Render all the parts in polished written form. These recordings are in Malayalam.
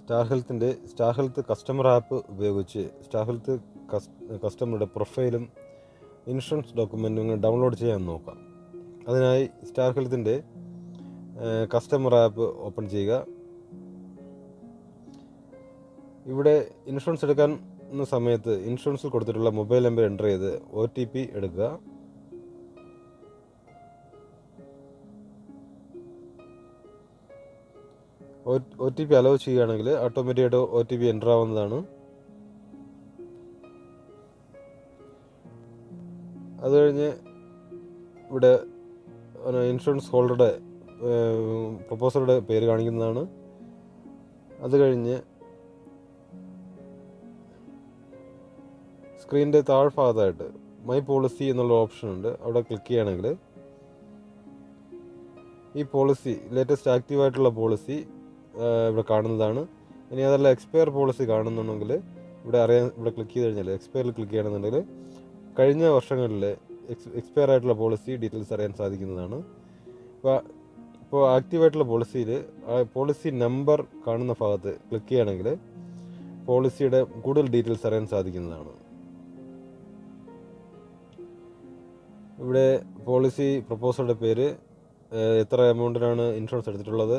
സ്റ്റാർ ഹെൽത്ത് കസ്റ്റമർ ആപ്പ് ഉപയോഗിച്ച് സ്റ്റാർ ഹെൽത്ത് കസ്റ്റമറുടെ പ്രൊഫൈലും ഇൻഷുറൻസ് ഡോക്യുമെൻറ്റും ഡൗൺലോഡ് ചെയ്യാൻ നോക്കാം. അതിനായി സ്റ്റാർ ഹെൽത്തിൻ്റെ കസ്റ്റമർ ആപ്പ് ഓപ്പൺ ചെയ്യുക. ഇവിടെ ഇൻഷുറൻസ് എടുക്കാൻ സമയത്ത് ഇൻഷുറൻസിൽ കൊടുത്തിട്ടുള്ള മൊബൈൽ നമ്പർ എൻ്റർ ചെയ്ത് OTP എടുക്കുക. OTP അലോ ചെയ്യുകയാണെങ്കിൽ ഓട്ടോമാറ്റിക്കായിട്ട് OTP എൻ്റർ ആവുന്നതാണ്. അത് കഴിഞ്ഞ് ഇവിടെ ഇൻഷുറൻസ് ഹോൾഡറുടെ പ്രൊപ്പോസറുടെ പേര് കാണിക്കുന്നതാണ്. അത് കഴിഞ്ഞ് സ്ക്രീനിൻ്റെ താഴ്ഭാഗത്തായിട്ട് മൈ പോളിസി എന്നുള്ള ഓപ്ഷൻ ഉണ്ട്. അവിടെ ക്ലിക്ക് ചെയ്യുകയാണെങ്കിൽ ഈ പോളിസി ലേറ്റസ്റ്റ് ആക്റ്റീവായിട്ടുള്ള പോളിസി ഇവിടെ കാണുന്നതാണ്. ഇനി അതല്ല എക്സ്പയർ പോളിസി കാണുന്നുണ്ടെങ്കിൽ ഇവിടെ ക്ലിക്ക് ചെയ്ത് കഴിഞ്ഞാൽ എക്സ്പയറിൽ ക്ലിക്ക് ചെയ്യണമെന്നുണ്ടെങ്കിൽ കഴിഞ്ഞ വർഷങ്ങളിൽ എക്സ്പയർ ആയിട്ടുള്ള പോളിസി ഡീറ്റെയിൽസ് അറിയാൻ സാധിക്കുന്നതാണ്. ഇപ്പോൾ ആക്റ്റീവായിട്ടുള്ള പോളിസിയിൽ പോളിസി നമ്പർ കാണുന്ന ഭാഗത്ത് ക്ലിക്ക് ചെയ്യുകയാണെങ്കിൽ പോളിസിയുടെ കൂടുതൽ ഡീറ്റെയിൽസ് അറിയാൻ സാധിക്കുന്നതാണ്. ഇവിടെ പോളിസി പ്രൊപ്പോസറുടെ പേര്, എത്ര എമൗണ്ടിനാണ് ഇൻഷുറൻസ് എടുത്തിട്ടുള്ളത്,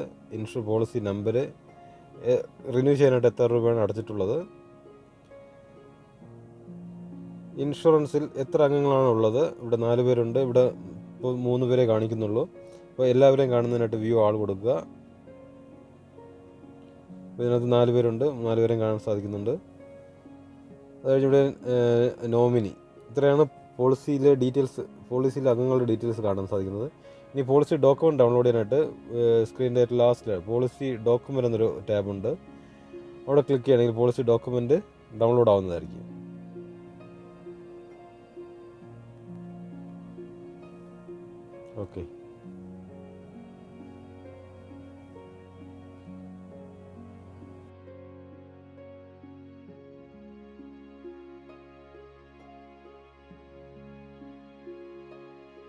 പോളിസി നമ്പർ, റിന്യൂ ചെയ്യാനായിട്ട് എത്ര രൂപയാണ് അടച്ചിട്ടുള്ളത്, ഇൻഷുറൻസിൽ എത്ര അംഗങ്ങളാണ് ഉള്ളത്. ഇവിടെ 4 പേരുണ്ട്. ഇവിടെ ഇപ്പോൾ 3 പേരെ കാണിക്കുന്നുള്ളൂ. അപ്പോൾ എല്ലാവരെയും കാണുന്നതിനായിട്ട് വ്യൂ ആൾ കൊടുക്കുക. ഇതിനകത്ത് 4 പേരുണ്ട്. 4 പേരെയും കാണാൻ സാധിക്കുന്നുണ്ട്. അത് കഴിഞ്ഞ് ഇവിടെ നോമിനി. ഇത്രയാണ് പോളിസിയിലെ അംഗങ്ങളുടെ ഡീറ്റെയിൽസ് കാണാൻ സാധിക്കുന്നത്. ഇനി പോളിസി ഡോക്യുമെൻറ്റ് ഡൗൺലോഡ് ചെയ്യാനായിട്ട് സ്ക്രീനിൻ്റെ ലാസ്റ്റിൽ പോളിസി ഡോക്യുമെൻ്റ് എന്നൊരു ടാബുണ്ട്. അവിടെ ക്ലിക്ക് ചെയ്യുകയാണെങ്കിൽ പോളിസി ഡോക്യുമെൻറ്റ് ഡൗൺലോഡ് ആവുന്നതായിരിക്കും. ഓക്കെ.